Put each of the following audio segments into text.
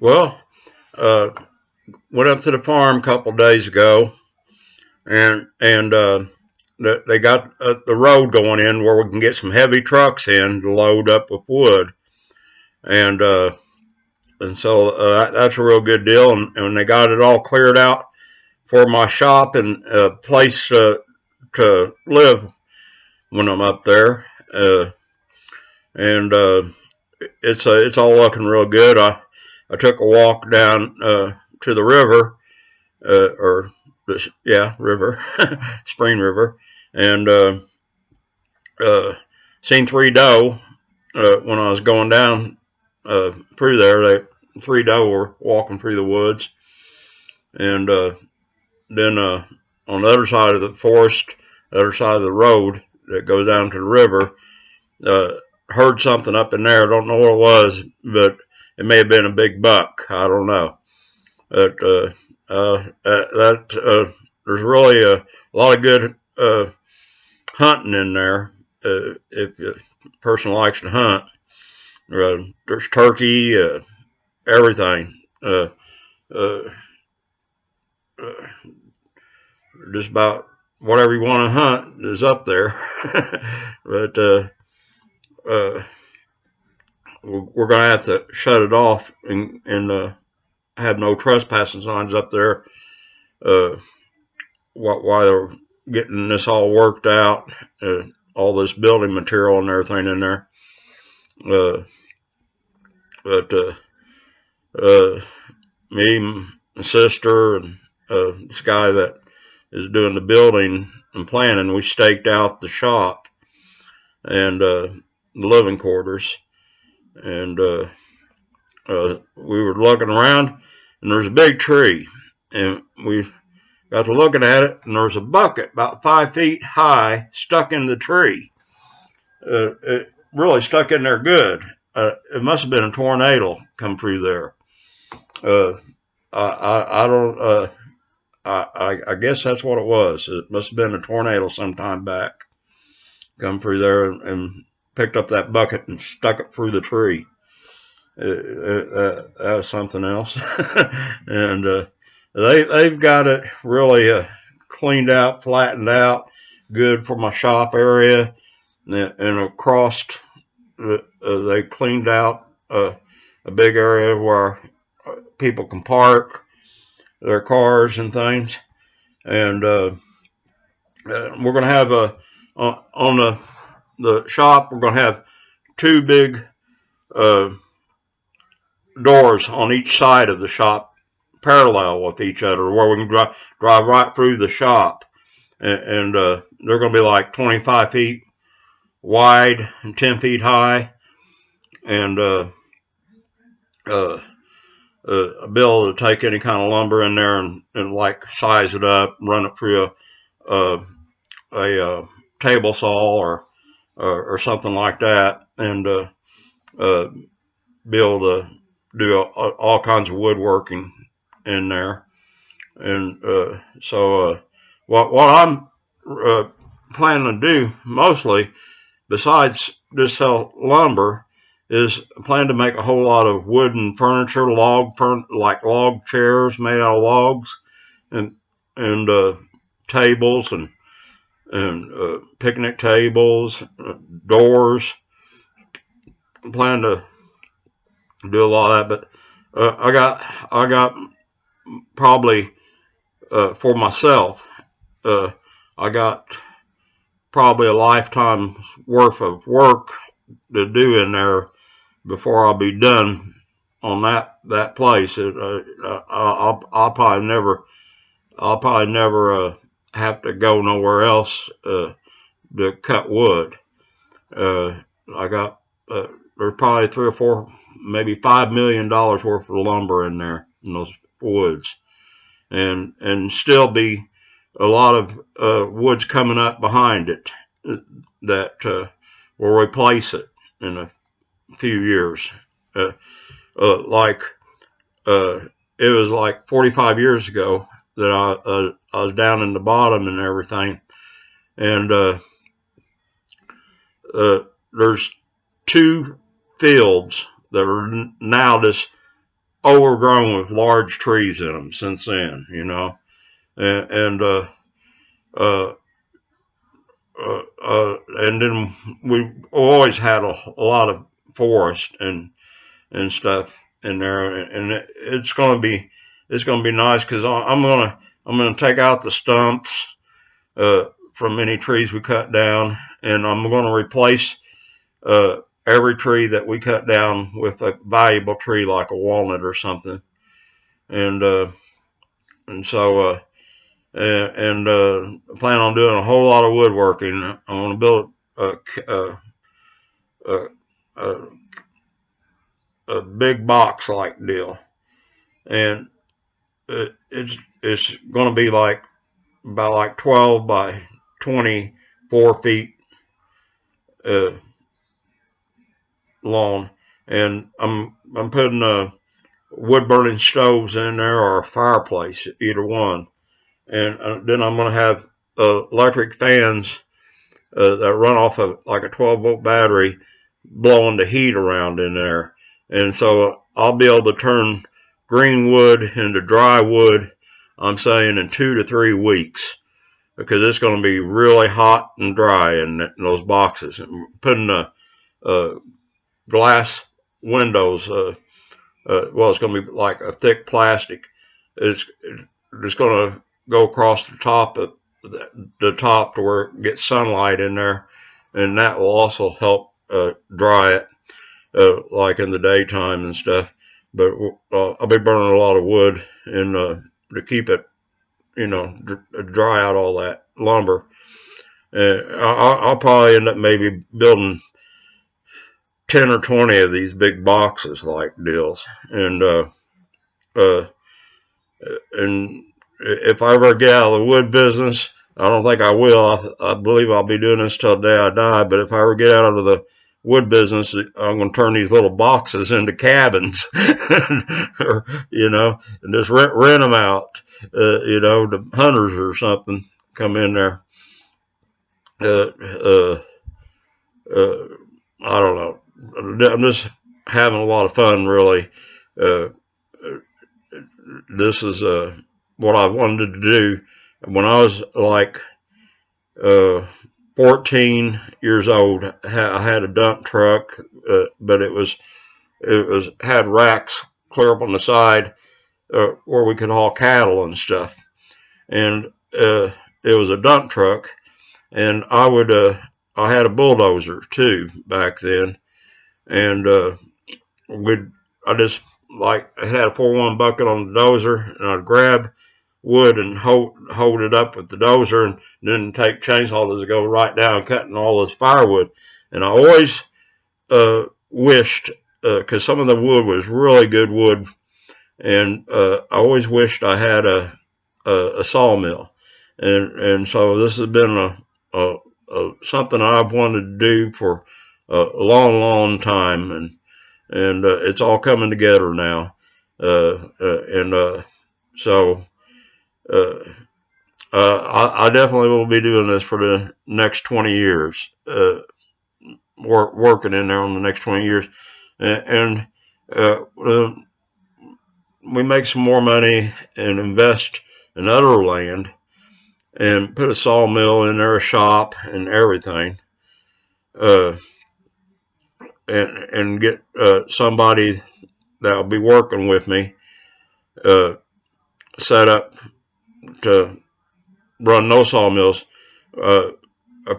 Well, uh, went up to the farm a couple days ago, and they got the road going in where we can get some heavy trucks in to load up with wood, and uh, and so that's a real good deal. And they got it all cleared out for my shop and a place to live when I'm up there, and it's all looking real good. I took a walk down to the river, or yeah, river, Spring River, and uh, seen three doe when I was going down through there. Three doe were walking through the woods, and then on the other side of the forest, the other side of the road that goes down to the river, uh, heard something up in there. I don't know what it was, but it may have been a big buck. I don't know. But there's really a lot of good hunting in there. If a person likes to hunt, there's turkey, everything. Uh, uh, just about whatever you want to hunt is up there. But uh, we're going to have to shut it off and have no trespassing signs up there uh, while they're getting this all worked out, all this building material and everything in there. Uh, but me, my sister, and this guy that is doing the building and planning, we staked out the shop and the living quarters, and we were looking around, and there's a big tree, and we got to looking at it, and there's a bucket about 5 feet high stuck in the tree. It really stuck in there good. It must have been a tornado come through there. Uh, I don't. I guess that's what it was. It must have been a tornado sometime back, come through there and picked up that bucket and stuck it through the tree. That was something else. And they've got it really cleaned out, flattened out, good for my shop area, and across they cleaned out a big area where people can park their cars and things. And we're going to have on the shop, we're going to have two big doors on each side of the shop parallel with each other, where we can drive right through the shop, and they're going to be like 25 feet wide and 10 feet high, and be able to take any kind of lumber in there and like size it up, run it through a table saw or something like that, and be able to do all kinds of woodworking in there. And so what I'm planning to do mostly, besides just sell lumber, is plan to make a whole lot of wooden furniture, like log chairs made out of logs, and tables and picnic tables, doors. I plan to do a lot of that, but I got probably for myself, I got probably a lifetime's worth of work to do in there before I'll be done on that place. I'll probably never have to go nowhere else to cut wood. I got there's probably 3 or 4, maybe $5 million worth of lumber in there in those woods, and still be a lot of woods coming up behind it that will replace it in a few years. Like it was like 45 years ago that I was down in the bottom and everything, and there's 2 fields that are now just overgrown with large trees in them since then, you know. And and then we always had a lot of forest and stuff in there, and it's gonna be nice because I'm gonna take out the stumps from any trees we cut down, and I'm gonna replace every tree that we cut down with a valuable tree like a walnut or something, and and so I plan on doing a whole lot of woodworking. I want to build a, a, a big box like deal, and it's going to be like about like 12 by 24 feet uh, long, and I'm putting wood burning stoves in there or a fireplace, either one, and then I'm going to have electric fans that run off of like a 12-volt battery, blowing the heat around in there, and so I'll be able to turn green wood into dry wood. I'm saying in 2 to 3 weeks, because it's going to be really hot and dry in those boxes. And putting glass windows, well, it's going to be like a thick plastic. It's going to go across the top of the top to where it gets sunlight in there, and that will also help dry it, like in the daytime and stuff. But I'll be burning a lot of wood and to keep it, you know, dry out all that lumber. I'll probably end up maybe building 10 or 20 of these big boxes like deals, uh, and if I ever get out of the wood business, I don't think I will. I believe I'll be doing this till the day I die. But if I ever get out of the wood business, I'm going to turn these little boxes into cabins, or, you know, and just rent them out, you know, to hunters or something come in there. Uh, uh, uh, I don't know. I'm just having a lot of fun, really. Uh, this is what I wanted to do when I was like 14 years old. I had a dump truck, but it was had racks clear up on the side where we could haul cattle and stuff, and it was a dump truck, and I had a bulldozer too back then, and I just like I had a 4-1 bucket on the dozer, and I'd grab wood and hold it up with the dozer, and then take chainsaw to go right down cutting all this firewood. And I always wished, because some of the wood was really good wood, and I always wished I had a sawmill, and so this has been something I've wanted to do for a long time, and it's all coming together now, and so uh, I definitely will be doing this for the next 20 years, working in there on the next 20 years, and we make some more money and invest in other land and put a sawmill in there, a shop and everything, uh, and get somebody that will be working with me uh, set up to run no sawmills. A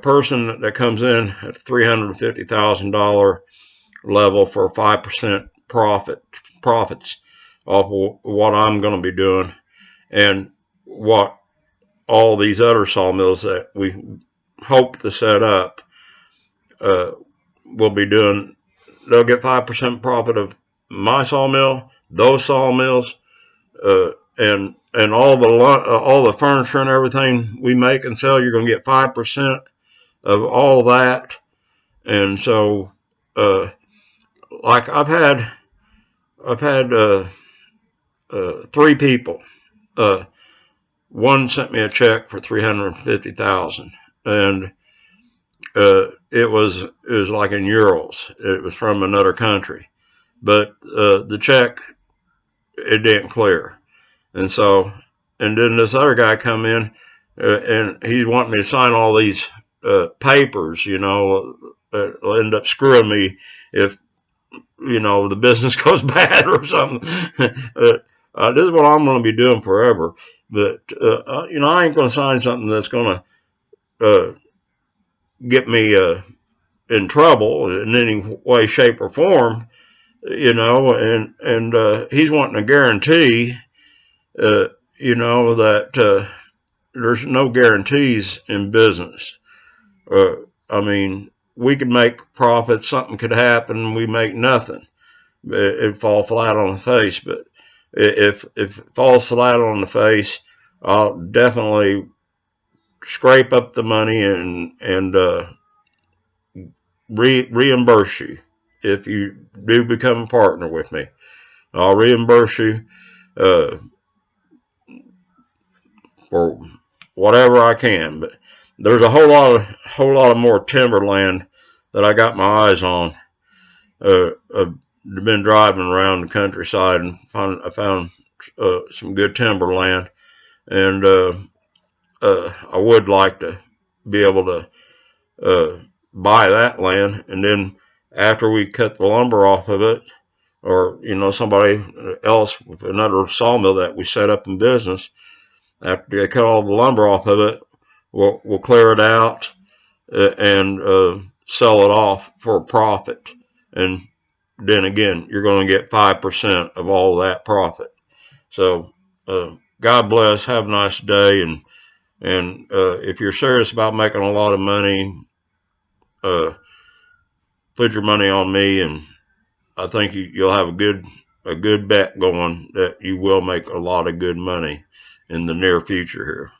person that comes in at $350,000 level for 5% profits off of what I'm going to be doing, and what all these other sawmills that we hope to set up will be doing. They'll get 5% profit of my sawmill, those sawmills, and all the furniture and everything we make and sell. You're going to get 5% of all that. And so, like I've had 3 people. One sent me a check for $350,000, and it was like in euros. It was from another country, but the check it didn't clear. And so, and then this other guy come in, and he's wanting me to sign all these papers, you know, will end up screwing me if, you know, the business goes bad or something. This is what I'm going to be doing forever. But, you know, I ain't going to sign something that's going to get me in trouble in any way, shape, or form, you know, and he's wanting a guarantee, you know, that there's no guarantees in business. I mean, we could make profits, something could happen, we make nothing. It'd fall flat on the face. But if it falls flat on the face, I'll definitely scrape up the money and reimburse you if you do become a partner with me. I'll reimburse you for whatever I can. But there's a whole lot of more timberland that I got my eyes on. I've been driving around the countryside and I found some good timberland, and I would like to be able to buy that land, and then after we cut the lumber off of it, or you know, somebody else with another sawmill that we set up in business, after they cut all the lumber off of it, we'll clear it out and sell it off for a profit. And then again, you're going to get 5% of all that profit. So God bless. Have a nice day. And if you're serious about making a lot of money, put your money on me, and I think you'll have a good bet going that you will make a lot of good money in the near future here.